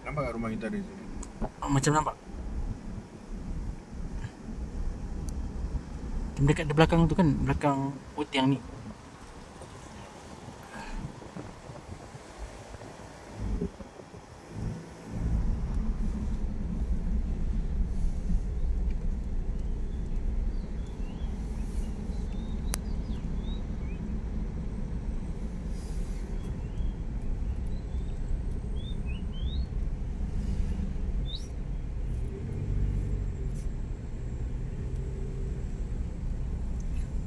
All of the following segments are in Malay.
Nampak tak rumah kita dari sini? Macam nampak. Dekat di belakang tu kan, belakang putih yang ni.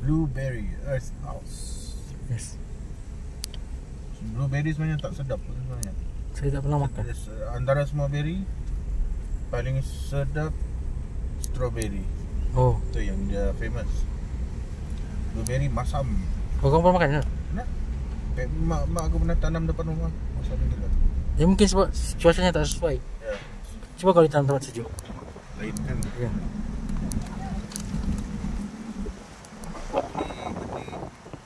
Blueberry Earth House. Yes. Blueberry sebenarnya tak sedap sebenarnya. Saya tak pernah makan. Antara semua berry paling sedap strawberry. Oh, Itu yang dia famous. Blueberry masam. kau pernah makan ke? Nah, mak aku pernah tanam depan rumah. Masam gila. Ya mungkin sebab cuacanya tak sesuai. Ya, Cuba kalau ditanam tempat sejuk. lain kan. Ya.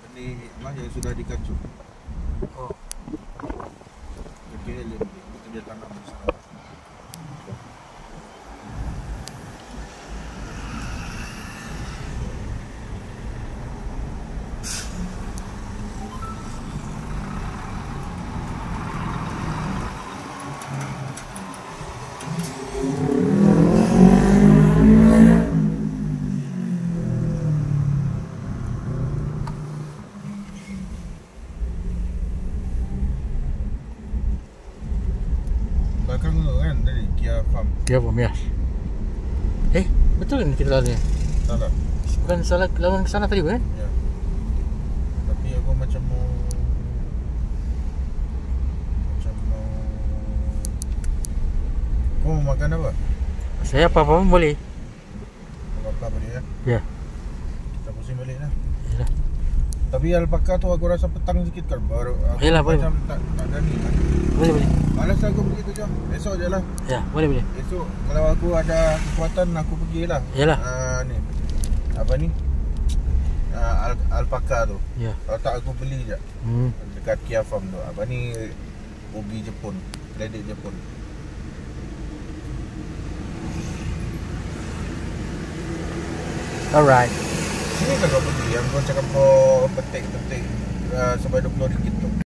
Benih mah yang sudah dikacuk. Oh. Kira dia tanam bersama. Belakang tu kan tadi Kia Farm. Dia pun ya. Betul kan kita lalu ni? Salah. Bukan salah lawan ke sana tadi kan? Ya. Tapi aku macam mau kau mau makan apa? Saya apa-apa pun boleh. Apa boleh ya? Ya. Kita pusing balik lah. Yalah. Tapi alpaka tu aku rasa petang sikit kan baru aku Yalah, boleh. macam tak berani lah. Boleh. Malas aku pergi tu jom. Besok je lah. Ya, boleh. Esok kalau aku ada kekuatan aku pergilah. Yalah. Ni. Apa ni? Alpaka tu. Ya. Kalau tak aku beli je. Hmm. Dekat Kia Farm tu. Apa ni? Ubi Jepun. Kredit Jepun. Alright. Sini kan kau pergi yang kau cakap kau petik sampai RM20 tu.